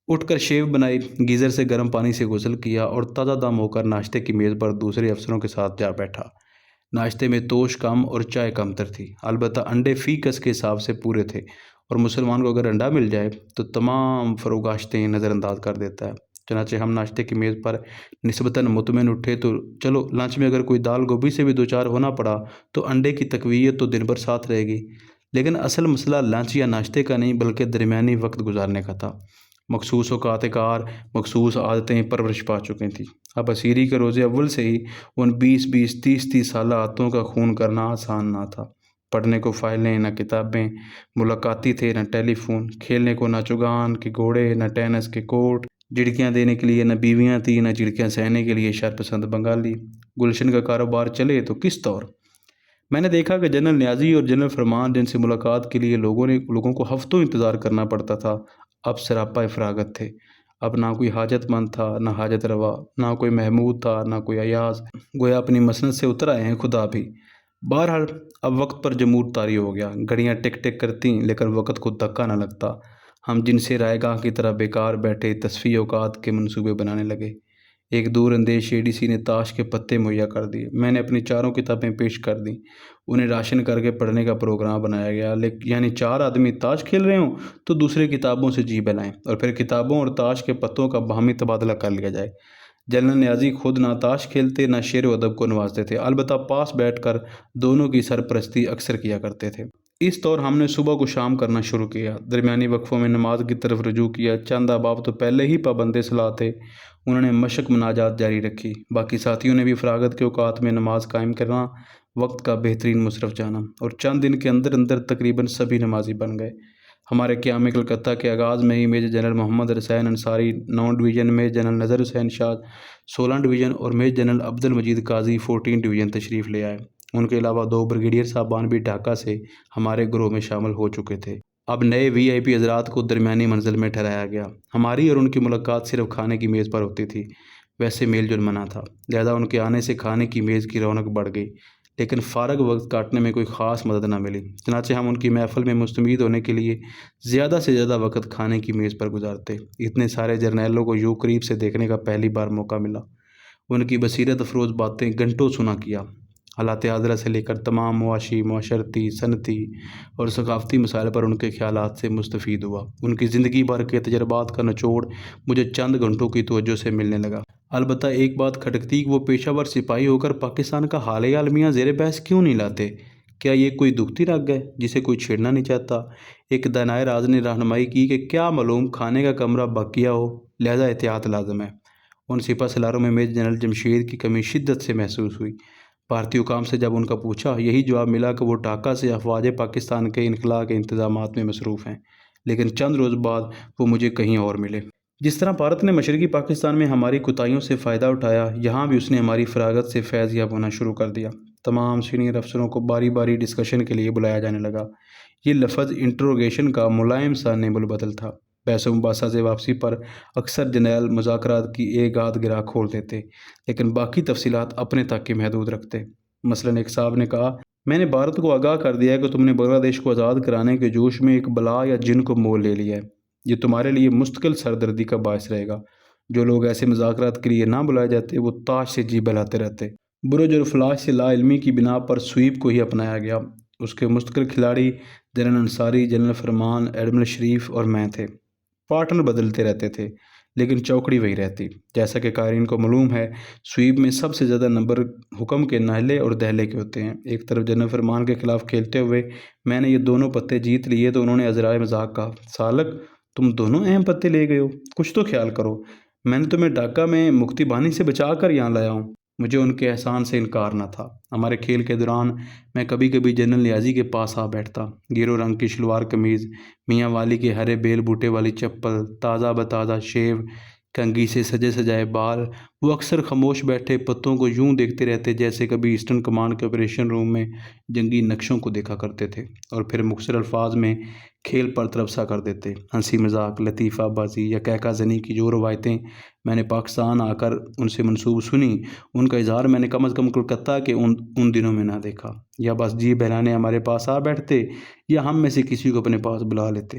اٹھ کر شیو بنائی، گیزر سے گرم پانی سے غسل کیا اور تازہ دم ہو کر ناشتے کی میز پر دوسرے افسروں کے ساتھ جا بیٹھا۔ ناشتے میں توش کم اور چائے کم تر تھی، البتہ انڈے فی کس کے حساب سے پورے تھے، اور مسلمان کو اگر انڈا مل جائے تو تمام فروگاشتیں نظر انداز کر دیتا ہے۔ چنانچہ ہم ناشتے کی میز پر نسبتاً مطمئن اٹھے تو چلو لنچ میں اگر کوئی دال گوبھی سے بھی دوچار ہونا پڑا تو انڈے کی تقویت تو دن بھر ساتھ رہے گی، لیکن اصل مسئلہ لنچ یا ناشتے کا نہیں بلکہ درمیانی وقت گزارنے کا تھا۔ مخصوص اوقات کار مخصوص عادتیں پرورش پا چکی تھیں۔ اب اسیری کے روز اول سے ہی ان 20 30 سالہ عادتوں کا خون کرنا آسان نہ تھا۔ پڑھنے کو فائلیں، نہ کتابیں، ملاقاتی تھے نہ ٹیلی فون، کھیلنے کو نہ چوگان کے گھوڑے نہ ٹینس کے کورٹ، جھڑکیاں دینے کے لیے نہ بیویاں تھیں نہ جھڑکیاں سہنے کے لیے شرپسند بنگالی۔ گلشن کا کاروبار چلے تو کس طور؟ میں نے دیکھا کہ جنرل نیازی اور جنرل فرمان جن سے ملاقات کے لیے لوگوں کو ہفتوں انتظار کرنا پڑتا تھا، اب سراپا فراغت تھے۔ اب نہ کوئی حاجت مند تھا نہ حاجت روا، نہ کوئی محمود تھا نہ کوئی ایاز، گویا اپنی مسند سے اتر آئے ہیں خدا بھی۔ بہرحال اب وقت پر جمود طاری ہو گیا، گھڑیاں ٹک ٹک کرتیں لیکن وقت کو دھکا نہ لگتا۔ ہم جن سے رائے گاہ کی طرح بیکار بیٹھے تصفیہ اوقات کے منصوبے بنانے لگے۔ ایک دور اندیش ADC نے تاش کے پتے مہیا کر دیے، میں نے اپنی 4 کتابیں پیش کر دیں، انہیں راشن کر کے پڑھنے کا پروگرام بنایا گیا، یعنی 4 آدمی تاش کھیل رہے ہوں تو دوسرے کتابوں سے جی بہلائیں اور پھر کتابوں اور تاش کے پتوں کا باہمی تبادلہ کر لیا جائے۔ جنرل نیازی خود نہ تاش کھیلتے نہ شعر و ادب کو نوازتے تھے، البتہ پاس بیٹھ کر دونوں کی سرپرستی اکثر کیا کرتے تھے۔ اس طور ہم نے صبح کو شام کرنا شروع کیا، درمیانی وقفوں میں نماز کی طرف رجوع کیا۔ چند احباب تو پہلے ہی پابند صلاح تھے، انہوں نے مشق مناجات جاری رکھی، باقی ساتھیوں نے بھی فراغت کے اوقات میں نماز قائم کرنا، وقت کا بہترین مصرف جانا، اور چند دن کے اندر اندر تقریباً سبھی نمازی بن گئے۔ ہمارے قیام کلکتہ کے آغاز میں ہی میجر جنرل محمد حسین انصاری 9 ڈویژن، میجر جنرل نذر حسین شاہ 16 ڈویژن اور میجر جنرل عبد المجید قاضی 14 ڈویژن تشریف لے آئے۔ ان کے علاوہ 2 بریگیڈیئر صاحبان بھی ڈھاکہ سے ہمارے گروہ میں شامل ہو چکے تھے۔ اب نئے VIP حضرات کو درمیانی منزل میں ٹھہرایا گیا۔ ہماری اور ان کی ملاقات صرف کھانے کی میز پر ہوتی تھی، ویسے میل جول منع تھا، لہذا ان کے آنے سے کھانے کی میز کی رونق بڑھ گئی، لیکن فارغ وقت کاٹنے میں کوئی خاص مدد نہ ملی۔ چنانچہ ہم ان کی محفل میں مستمید ہونے کے لیے زیادہ سے زیادہ وقت کھانے کی میز پر گزارتے۔ اتنے سارے جرنیلوں کو یوں قریب سے دیکھنے کا پہلی بار موقع ملا۔ ان کی بصیرت افروز باتیں گھنٹوں سنا کیا، حالات حاضرہ سے لے کر تمام معاشی، معاشرتی، صنعتی اور ثقافتی مسائل پر ان کے خیالات سے مستفید ہوا۔ ان کی زندگی بھر کے تجربات کا نچوڑ مجھے چند گھنٹوں کی توجہ سے ملنے لگا۔ البتہ ایک بات کھٹکتی کہ وہ پیشہ ور سپاہی ہو کر پاکستان کا حال عالمیہ زیر بحث کیوں نہیں لاتے؟ کیا یہ کوئی دکھتی رگ ہے جسے کوئی چھیڑنا نہیں چاہتا؟ ایک دانائے راز نے رہنمائی کی کہ کیا معلوم کھانے کا کمرہ بقیہ ہو، لہذا احتیاط لازم ہے۔ ان سپہ سالاروں میں میجر جنرل جمشید کی کمی شدت سے محسوس ہوئی۔ بھارتی حکام سے جب ان کا پوچھا، یہی جواب ملا کہ وہ ڈھاکہ سے افواج پاکستان کے انخلاء کے انتظامات میں مصروف ہیں، لیکن چند روز بعد وہ مجھے کہیں اور ملے۔ جس طرح بھارت نے مشرقی پاکستان میں ہماری کوتاہیوں سے فائدہ اٹھایا، یہاں بھی اس نے ہماری فراغت سے فیض یاب ہونا شروع کر دیا۔ تمام سینئر افسروں کو باری باری ڈسکشن کے لیے بلایا جانے لگا۔ یہ لفظ انٹروگیشن کا ملائم سا نعم البدل تھا۔ بحث و مباحثہ سے واپسی پر اکثر جرنیل مذاکرات کی ایک آدھ گرہ کھول دیتے، لیکن باقی تفصیلات اپنے تک کے محدود رکھتے۔ مثلاً ایک صاحب نے کہا، میں نے بھارت کو آگاہ کر دیا ہے کہ تم نے بنگلہ دیش کو آزاد کرانے کے جوش میں ایک بلا یا جن کو مول لے لیا ہے، یہ تمہارے لیے مستقل سردردی کا باعث رہے گا۔ جو لوگ ایسے مذاکرات کے لیے نہ بلائے جاتے وہ تاش سے جی بہلاتے رہتے۔ برج اور فلاش سے لا علمی کی بنا پر سویپ کو ہی اپنایا گیا۔ اس کے مستقل کھلاڑی جنرل انصاری، جنرل فرمان، ایڈمرل شریف اور میں تھے۔ پارٹنر بدلتے رہتے تھے لیکن چوکڑی وہی رہتی۔ جیسا کہ قارئین کو معلوم ہے، سویپ میں سب سے زیادہ نمبر حکم کے نہلے اور دہلے کے ہوتے ہیں۔ ایک طرف جنرل فرمان کے خلاف کھیلتے ہوئے میں نے یہ دونوں پتے جیت لیے تو انہوں نے عذرائے مذاق کہا، سالک تم دونوں اہم پتے لے گئے ہو، کچھ تو خیال کرو، میں نے تمہیں ڈھاکہ میں مکتی بانی سے بچا کر یہاں لایا ہوں۔ مجھے ان کے احسان سے انکار نہ تھا۔ ہمارے کھیل کے دوران میں کبھی کبھی جنرل نیازی کے پاس آ بیٹھتا۔ گیرو رنگ کی شلوار قمیض، میاں والی کے ہرے بیل بوٹے والی چپل، تازہ بتازہ شیو، کنگھی سے سجے سجائے بال، وہ اکثر خاموش بیٹھے پتوں کو یوں دیکھتے رہتے جیسے کبھی ایسٹرن کمانڈ کے آپریشن روم میں جنگی نقشوں کو دیکھا کرتے تھے، اور پھر مختصر الفاظ میں کھیل پر تربصرہ کر دیتے۔ ہنسی مذاق، لطیفہ بازی یا کہکہ زنی کی جو روایتیں میں نے پاکستان آ کر ان سے منسوب سنی، ان کا اظہار میں نے کم از کم کلکتہ کے ان دنوں میں نہ دیکھا۔ یا بس جی بہلانے ہمارے پاس آ بیٹھتے یا ہم میں سے کسی کو اپنے پاس بلا لیتے۔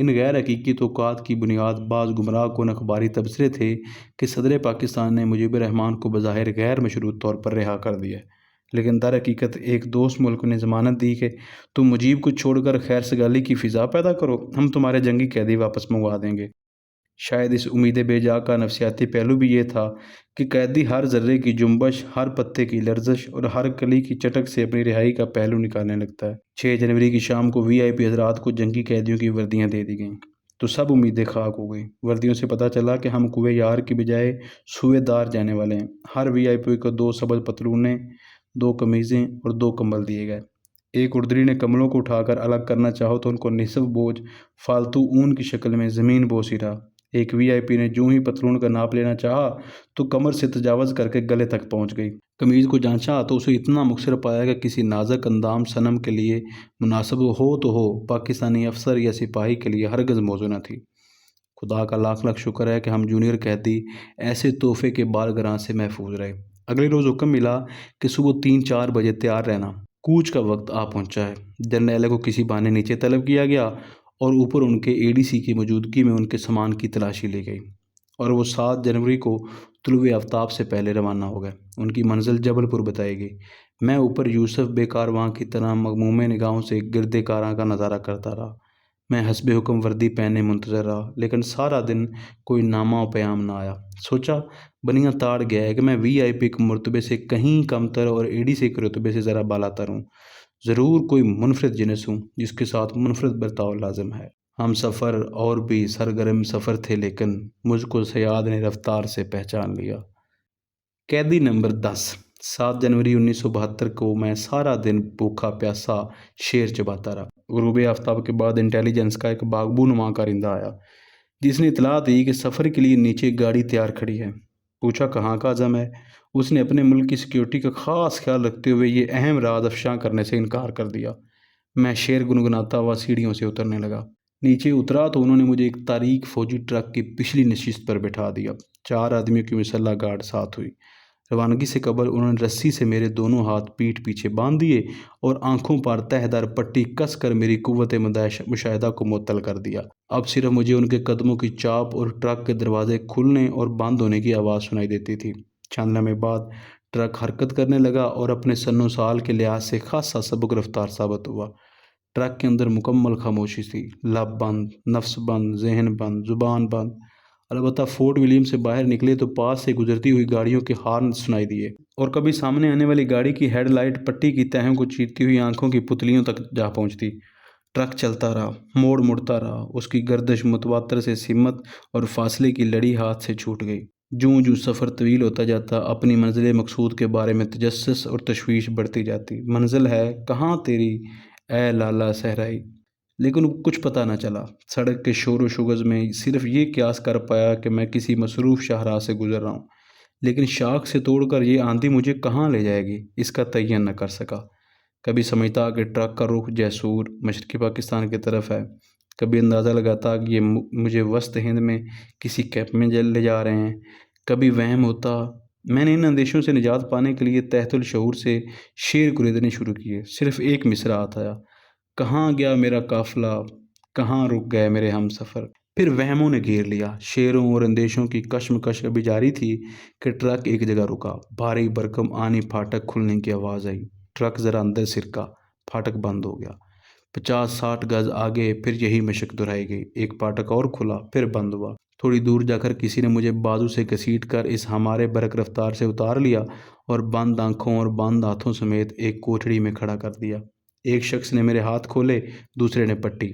ان غیر حقیقی توقعات کی بنیاد بعض گمراہ کن اخباری تبصرے تھے کہ صدر پاکستان نے مجیب الرحمان کو بظاہر غیر مشروط طور پر رہا کر دیا ہے، لیکن در حقیقت ایک دوست ملک نے ضمانت دی کہ تم مجیب کو چھوڑ کر خیر سگالی کی فضا پیدا کرو، ہم تمہارے جنگی قیدی واپس منگوا دیں گے۔ شاید اس امید بے جا کا نفسیاتی پہلو بھی یہ تھا کہ قیدی ہر ذرے کی جنبش، ہر پتے کی لرزش اور ہر کلی کی چٹک سے اپنی رہائی کا پہلو نکالنے لگتا ہے۔ 6 جنوری کی شام کو VIP حضرات کو جنگی قیدیوں کی وردیاں دے دی گئیں تو سب امیدیں خاک ہو گئیں۔ وردیوں سے پتہ چلا کہ ہم کوہ یار کی بجائے سوئے دار جانے والے ہیں۔ ہر VIP کو 2 سبز پتلونیں، 2 قمیضیں اور 2 کمبل دیے گئے۔ ایک اردری نے کملوں کو اٹھا کر الگ کرنا چاہو تو ان کو نصف بوجھ فالتو اون کی شکل میں زمین بوسی رہا۔ ایک VIP نے جو ہی پتلون کا ناپ لینا چاہا تو کمر سے تجاوز کر کے گلے تک پہنچ گئی۔ قمیض کو جانچا تو اسے اتنا مکثر پایا کہ کسی نازک اندام صنم کے لیے مناسب ہو تو ہو، پاکستانی افسر یا سپاہی کے لیے ہرگز موزوں نہ تھی۔ خدا کا لاکھ لاکھ شکر ہے کہ ہم جونیئر قیدی ایسے تحفے کے بارگراں سے محفوظ رہے۔ اگلے روز حکم ملا کہ صبح 3-4 بجے تیار رہنا، کوچ کا وقت آ پہنچا ہے۔ جرنیل کو کسی بہانے نیچے طلب کیا گیا اور اوپر ان کے ADC کی موجودگی میں ان کے سامان کی تلاشی لی گئی اور وہ 7 جنوری کو طلوع آفتاب سے پہلے روانہ ہو گئے۔ ان کی منزل جبل پور بتائی گئی۔ میں اوپر یوسف بے کارواں کی طرح مغموم نگاہوں سے گرد کاراں کا نظارہ کرتا رہا۔ میں حسب حکم وردی پہنے منتظر رہا، لیکن سارا دن کوئی نامہ و پیام نہ آیا۔ سوچا بنیاں تاڑ گیا ہے کہ میں VIP کے مرتبے سے کہیں کم تر اور ADC کے رتبے سے ذرا بالا تر ہوں۔ ضرور کوئی منفرد جنس ہوں جس کے ساتھ منفرد برتاؤ لازم ہے۔ ہم سفر اور بھی سرگرم سفر تھے، لیکن مجھ کو صیاد نے رفتار سے پہچان لیا۔ قیدی نمبر 10۔ 7 جنوری 1972 کو میں سارا دن بھوکا پیاسا شیر چباتا رہا۔ غروب آفتاب کے بعد انٹیلیجنس کا ایک باغبو نما کارندہ آیا جس نے اطلاع دی کہ سفر کے لیے نیچے گاڑی تیار کھڑی ہے۔ پوچھا کہاں کا عزم ہے۔ اس نے اپنے ملک کی سیکیورٹی کا خاص خیال رکھتے ہوئے یہ اہم راز افشاں کرنے سے انکار کر دیا۔ میں شیر گنگناتا ہوا سیڑھیوں سے اترنے لگا۔ نیچے اترا تو انہوں نے مجھے ایک تاریک فوجی ٹرک کی پچھلی نشست پر بٹھا دیا۔ 4 آدمیوں کی مسلح گارڈ ساتھ ہوئی۔ روانگی سے قبل انہوں نے رسی سے میرے دونوں ہاتھ پیٹھ پیچھے باندھ دیے اور آنکھوں پر تہہ دار پٹی کس کر میری قوت مشاہدہ کو معطل کر دیا۔ اب صرف مجھے ان کے قدموں کی چاپ اور ٹرک کے دروازے کھلنے اور بند ہونے کی آواز سنائی دیتی تھی۔ چند لمحے بعد ٹرک حرکت کرنے لگا اور اپنے سن و سال کے لحاظ سے خاصا سبک رفتار ثابت ہوا۔ ٹرک کے اندر مکمل خاموشی تھی، لب بند، نفس بند، ذہن بند، زبان بند۔ البتہ فورٹ ولیم سے باہر نکلے تو پاس سے گزرتی ہوئی گاڑیوں کے ہارن سنائی دیے اور کبھی سامنے آنے والی گاڑی کی ہیڈ لائٹ پٹی کی تہوں کو چیرتی ہوئی آنکھوں کی پتلیوں تک جا پہنچتی۔ ٹرک چلتا رہا، موڑ مڑتا رہا، اس کی گردش متواتر سے سمت اور فاصلے کی لڑی ہاتھ سے چھوٹ گئی۔ جوں جوں سفر طویل ہوتا جاتا، اپنی منزل مقصود کے بارے میں تجسس اور تشویش بڑھتی جاتی۔ منزل ہے کہاں تیری اے لالا صحرائی؟ لیکن کچھ پتہ نہ چلا۔ سڑک کے شور و شگز میں صرف یہ قیاس کر پایا کہ میں کسی مصروف شاہراہ سے گزر رہا ہوں، لیکن شاخ سے توڑ کر یہ آندھی مجھے کہاں لے جائے گی اس کا تعین نہ کر سکا۔ کبھی سمجھتا کہ ٹرک کا رخ جیسور مشرقی پاکستان کی طرف ہے، کبھی اندازہ لگاتا کہ یہ مجھے وسط ہند میں کسی کیمپ میں لے جا رہے ہیں۔ کبھی وہم ہوتا۔ میں نے ان اندیشوں سے نجات پانے کے لیے تحت الشعور سے شعر گریدنے شروع کیے۔ صرف ایک مصرع آتا ہے، کہاں گیا میرا قافلہ، کہاں رک گئے میرے ہم سفر۔ پھر وہموں نے گھیر لیا۔ شعروں اور اندیشوں کی کشمکش ابھی جاری تھی کہ ٹرک ایک جگہ رکا۔ بھاری بھرکم آنی پھاٹک کھلنے کی آواز آئی۔ ٹرک ذرا اندر سرکا، پھاٹک بند ہو گیا۔ 50-60 گز آگے پھر یہی مشق دہرائی گئی۔ ایک پھاٹک اور کھلا، پھر بند ہوا۔ تھوڑی دور جا کر کسی نے مجھے بازو سے گھسیٹ کر اس ہمارے برق رفتار سے اتار لیا اور بند آنکھوں اور بند ہاتھوں سمیت ایک کوٹڑی میں کھڑا کر دیا۔ ایک شخص نے میرے ہاتھ کھولے، دوسرے نے پٹی۔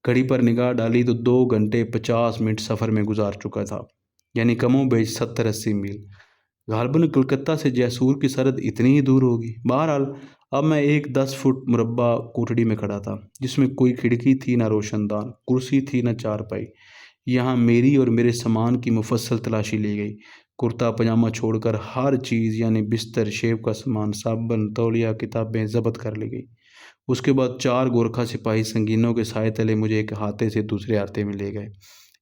گھڑی پر نگاہ ڈالی تو 2 گھنٹے 50 منٹ سفر میں گزار چکا تھا، یعنی کم و بیش 70-80 میل۔ غالباً کلکتہ سے جیسور کی سرحد اتنی ہی دور ہوگی۔ بہرحال اب میں ایک 10 فٹ مربع کوٹڑی میں کھڑا تھا جس میں کوئی کھڑکی تھی نہ روشن دان، کرسی تھی نہ چارپائی۔ یہاں میری اور میرے سامان کی مفصل تلاشی لی گئی۔ کرتا پاجامہ چھوڑ کر ہر چیز یعنی بستر، شیو کا سامان، صابن، تولیہ، کتابیں ضبط کر لی گئی۔ اس کے بعد 4 گورکھا سپاہی سنگینوں کے سائے تلے مجھے ایک احاطے سے دوسرے احاطے میں لے گئے۔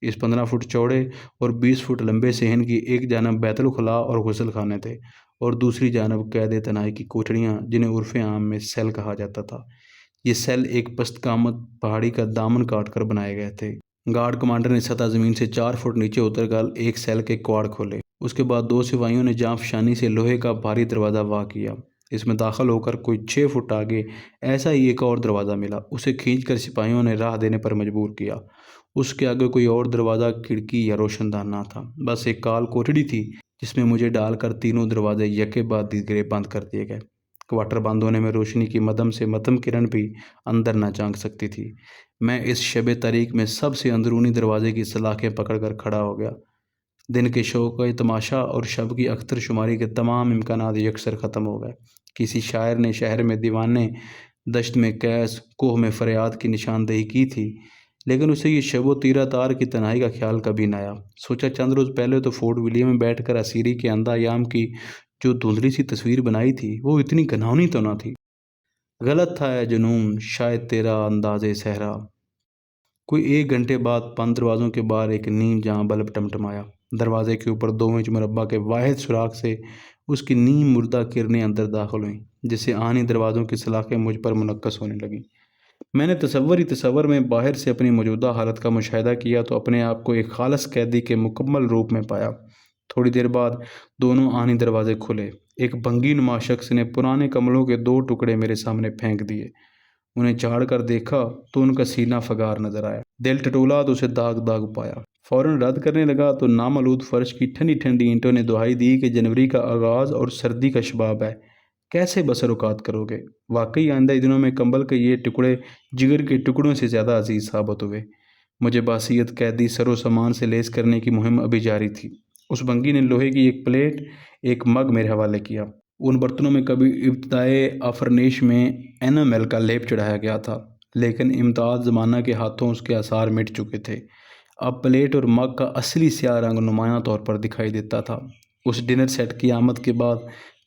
اس 15 فٹ چوڑے اور 20 فٹ لمبے صحن کی ایک جانب بیت الخلاء اور غسل خانے تھے اور دوسری جانب قید تنہائی کی کوٹڑیاں جنہیں عرف عام میں سیل کہا جاتا تھا۔ یہ سیل ایک پست قامت پہاڑی کا دامن کاٹ کر بنائے گئے تھے۔ گارڈ کمانڈر نے سطح زمین سے 4 فٹ نیچے اتر کر ایک سیل کے کواڑ کھولے۔ اس کے بعد 2 سپاہیوں نے جاں فشانی سے لوہے کا بھاری دروازہ واہ کیا۔ اس میں داخل ہو کر کوئی 6 فٹ آگے ایسا ہی ایک اور دروازہ ملا۔ اسے کھینچ کر سپاہیوں نے راہ دینے پر مجبور کیا۔ اس کے آگے کوئی اور دروازہ، کھڑکی یا روشن دان نہ تھا، بس ایک کال کوٹڑی تھی جس میں مجھے ڈال کر تینوں دروازے یکے بعد دیگرے بند کر دیے گئے۔ کوارٹر بند ہونے میں روشنی کی مدھم سے مدھم کرن بھی اندر نہ جھانک سکتی تھی۔ میں اس شب تاریک میں سب سے اندرونی دروازے کی سلاخیں پکڑ کر کھڑا ہو گیا۔ دن کے شوق و تماشا اور شب کی اختر شماری کے تمام امکانات یکسر ختم ہو گئے۔ کسی شاعر نے شہر میں دیوانے، دشت میں کیس، کوہ میں فریاد کی نشاندہی کی تھی، لیکن اسے یہ شب و تیرہ تار کی تنہائی کا خیال کبھی نہ آیا۔ سوچا چند روز پہلے تو فورٹ ولیم میں بیٹھ کر اسیری کے اندھا ایام کی جو دھندلی سی تصویر بنائی تھی وہ اتنی گھناؤنی تو نہ تھی۔ غلط تھا اے جنون، شاید تیرا انداز صحرا۔ کوئی 1 گھنٹے بعد 5 دروازوں کے باہر ایک نیم جہاں بلب ٹمٹمایا۔ دروازے کے اوپر 2 انچ مربع کے واحد سوراخ سے اس کی نیم مردہ کرنیں اندر داخل ہوئیں، جس سے آہنی دروازوں کی سلاخیں مجھ پر منعکس ہونے لگیں۔ میں نے تصور میں باہر سے اپنی موجودہ حالت کا مشاہدہ کیا تو اپنے آپ کو ایک خالص قیدی کے مکمل روپ میں پایا۔ تھوڑی دیر بعد دونوں آہنی دروازے کھلے۔ ایک بھنگی نما شخص نے پرانے کملوں کے 2 ٹکڑے میرے سامنے پھینک دیے۔ انہیں چاڑ کر دیکھا تو ان کا سینہ فگار نظر آیا۔ دل ٹٹولا تو اسے داغ داغ پایا۔ فوراً رد کرنے لگا تو نامولود فرش کی ٹھنڈی ٹھنڈی اینٹوں نے دہائی دی کہ جنوری کا آغاز اور سردی کا شباب ہے، کیسے بسر اوقات کرو گے؟ واقعی آئندہ دنوں میں کمبل کے یہ ٹکڑے جگر کے ٹکڑوں سے زیادہ عزیز ثابت ہوئے۔ مجھے باصیت قیدی سر و سامان سے لیس کرنے کی مہم ابھی جاری تھی۔ اس بھنگی نے لوہے کی ایک پلیٹ، ایک مگ میرے حوالے کیا۔ ان برتنوں میں کبھی ابتدائے آفرینش میں اینامیل کا لیپ چڑھایا گیا تھا، لیکن امتاز زمانہ کے ہاتھوں اس کے آثار مٹ چکے تھے۔ اب پلیٹ اور مگ کا اصلی سیاہ رنگ نمایاں طور پر دکھائی دیتا تھا۔ اس ڈنر سیٹ کی آمد کے بعد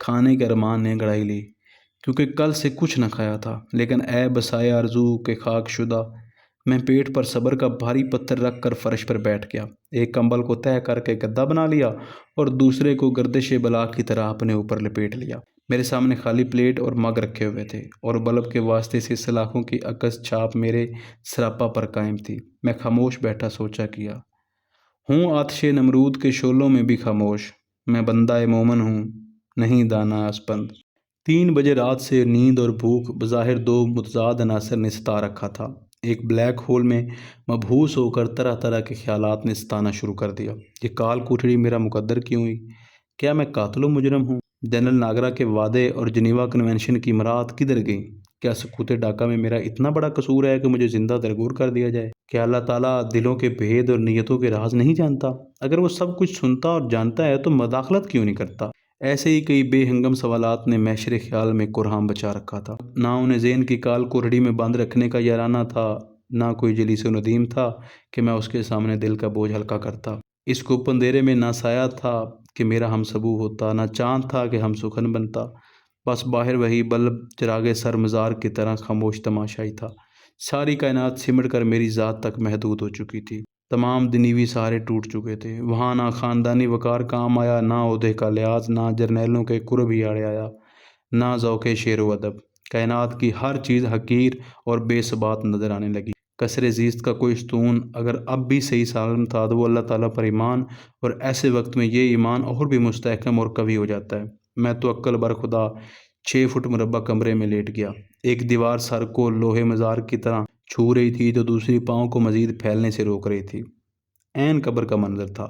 کھانے کے ارمان نے گڑائی لی، کیونکہ کل سے کچھ نہ کھایا تھا۔ لیکن اے بسائے آرزو کے خاک شدہ، میں پیٹ پر صبر کا بھاری پتھر رکھ کر فرش پر بیٹھ گیا۔ ایک کمبل کو تہہ کر کے گدا بنا لیا اور دوسرے کو گردش بلا کی طرح اپنے اوپر لپیٹ لیا۔ میرے سامنے خالی پلیٹ اور مگ رکھے ہوئے تھے اور بلب کے واسطے سے سلاخوں کی عکس چھاپ میرے سراپا پر قائم تھی۔ میں خاموش بیٹھا سوچا کیا ہوں، آتش نمرود کے شعلوں میں بھی خاموش۔ میں بندہ مومن ہوں، نہیں دانا اسپند۔ 3 بجے رات سے نیند اور بھوک بظاہر 2 متضاد عناصر نے ستا رکھا تھا۔ ایک بلیک ہول میں مبہوس ہو کر طرح طرح کے خیالات نے ستانا شروع کر دیا۔ یہ کال کوٹڑی میرا مقدر کیوں ہوئی؟ کیا میں قاتل و مجرم ہوں؟ جنرل ناگرا کے وعدے اور جنیوا کنونشن کی مراد کدھر گئیں؟ کیا سکوت ڈاکہ میں میرا اتنا بڑا قصور ہے کہ مجھے زندہ درگور کر دیا جائے؟ کیا اللہ تعالیٰ دلوں کے بھید اور نیتوں کے راز نہیں جانتا؟ اگر وہ سب کچھ سنتا اور جانتا ہے تو مداخلت کیوں نہیں کرتا؟ ایسے ہی کئی بے ہنگم سوالات نے محشر خیال میں قرہام بچا رکھا تھا۔ نہ انہیں ذہن کی کال کوٹڑی میں بند رکھنے کا یارانہ تھا، نہ کوئی جلیس و ندیم تھا کہ میں اس کے سامنے دل کا بوجھ ہلکا کرتا۔ اس گپ اندھیرے میں نہ سایہ تھا کہ میرا ہم سبو ہوتا، نہ چاند تھا کہ ہم سخن بنتا۔ بس باہر وہی بلب چراغ سر مزار کی طرح خاموش تماشائی تھا۔ ساری کائنات سمٹ کر میری ذات تک محدود ہو چکی تھی۔ تمام دنیوی سہارے ٹوٹ چکے تھے۔ وہاں نہ خاندانی وقار کام آیا، نہ عہدے کا لحاظ، نہ جرنیلوں کے قرب ہی آڑے آیا، نہ ذوق شعر و ادب۔ کائنات کی ہر چیز حقیر اور بے ثبات نظر آنے لگی۔ کسر زیست کا کوئی ستون اگر اب بھی صحیح سالم تھا تو وہ اللہ تعالیٰ پر ایمان، اور ایسے وقت میں یہ ایمان اور بھی مستحکم اور قوی ہو جاتا ہے۔ میں تو عقل برخدا 6 فٹ مربع کمرے میں لیٹ گیا۔ ایک دیوار سر کو لوہے مزار کی طرح چھو رہی تھی تو دوسری پاؤں کو مزید پھیلنے سے روک رہی تھی۔ عین قبر کا منظر تھا۔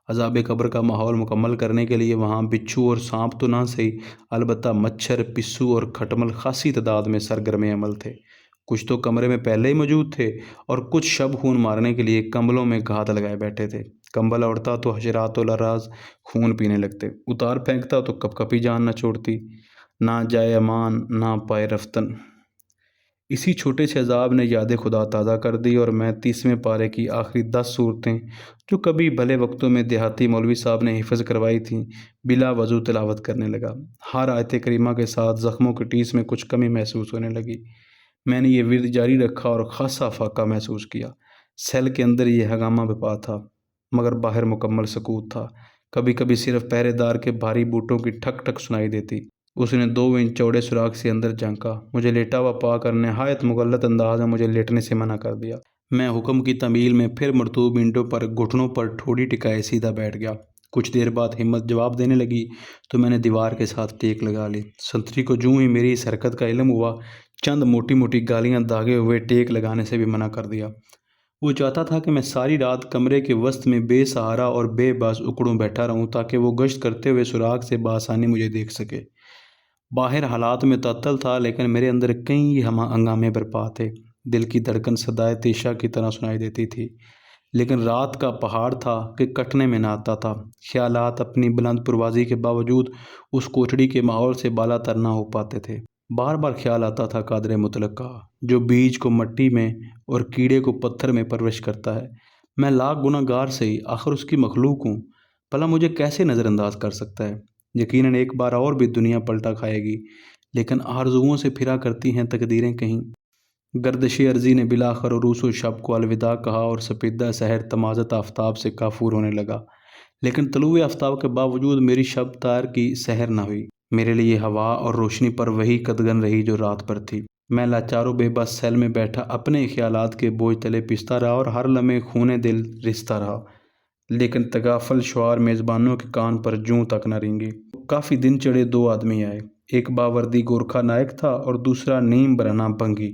عذاب قبر کا ماحول مکمل کرنے کے لیے وہاں بچھو اور سانپ تو نہ صحیح، البتہ مچھر، پسو اور کھٹمل خاصی تعداد میں سرگرم عمل تھے۔ کچھ تو کمرے میں پہلے ہی موجود تھے اور کچھ شب خون مارنے کے لیے کمبلوں میں گھات لگائے بیٹھے تھے۔ کمبل اڑتا تو حشرات الراز خون پینے لگتے، اتار پھینکتا تو کپ کپی جان نہ چھوڑتی۔ نہ جائے امان، نہ پائے رفتن۔ اسی چھوٹے سے عذاب نے یاد خدا تازہ کر دی اور میں 30ویں پارے کی آخری 10 صورتیں جو کبھی بھلے وقتوں میں دیہاتی مولوی صاحب نے حفظ کروائی تھیں بلا وضو تلاوت کرنے لگا۔ ہر آیت کریمہ کے ساتھ زخموں کی ٹیس میں کچھ کمی محسوس ہونے لگی۔ میں نے یہ ورد جاری رکھا اور خاصا فاقہ محسوس کیا۔ سیل کے اندر یہ ہنگامہ بپا تھا، مگر باہر مکمل سکوت تھا۔ کبھی کبھی صرف پہرے دار کے بھاری بوٹوں کی ٹھک ٹھک سنائی دیتی اس نے 2 انچ چوڑے سوراخ سے اندر جھانکا، مجھے لیٹا ہوا پا کر نہایت مغلط انداز میں مجھے لیٹنے سے منع کر دیا۔ میں حکم کی تعمیل میں پھر مرطوب اینٹوں پر گھٹنوں پر ٹھوڑی ٹکائے سیدھا بیٹھ گیا۔ کچھ دیر بعد ہمت جواب دینے لگی تو میں نے دیوار کے ساتھ ٹیک لگا لی۔ سنتری کو جوں ہی میری اس حرکت کا علم ہوا، چند موٹی موٹی گالیاں داغے ہوئے ٹیک لگانے سے بھی منع کر دیا۔ وہ چاہتا تھا کہ میں ساری رات کمرے کے وسط میں بے سہارا اور بے باس اکڑوں بیٹھا رہوں تاکہ وہ گشت کرتے ہوئے سوراخ سے بآسانی مجھے دیکھ سکے۔ باہر حالات میں تعطل تھا لیکن میرے اندر کئی ہنگامے برپا تھے۔ دل کی دھڑکن صدائے تیشا کی طرح سنائی دیتی تھی، لیکن رات کا پہاڑ تھا کہ کٹنے میں نہ آتا تھا۔ خیالات اپنی بلند پروازی کے باوجود اس کوٹڑی کے ماحول سے بالا تر نہ ہو پاتے تھے۔ بار بار خیال آتا تھا قادر مطلق کا، جو بیج کو مٹی میں اور کیڑے کو پتھر میں پرورش کرتا ہے۔ میں لاکھ گناہ گار سے ہی آخر اس کی مخلوق ہوں، بھلا مجھے کیسے نظر انداز کر سکتا ہے؟ یقیناً ایک بار اور بھی دنیا پلٹا کھائے گی، لیکن آرزوؤں سے پھرا کرتی ہیں تقدیریں کہیں۔ گردش عرضی نے بالآخر عروس و شب کو الوداع کہا اور سپیدہ سحر تمازت آفتاب سے کافور ہونے لگا، لیکن طلوع آفتاب کے باوجود میری شب تار کی سحر نہ ہوئی۔ میرے لیے ہوا اور روشنی پر وہی قدغن رہی جو رات پر تھی۔ میں لاچار و بے بس سیل میں بیٹھا اپنے خیالات کے بوجھ تلے پستا رہا اور ہر لمحے خون دل رستا رہا، لیکن تغافل شعار میزبانوں کے کان پر جوں تک نہ رینگی۔ کافی دن چڑھے 2 آدمی آئے، ایک باوردی گورکھا نائک تھا اور دوسرا نیم برہنہ بھنگی۔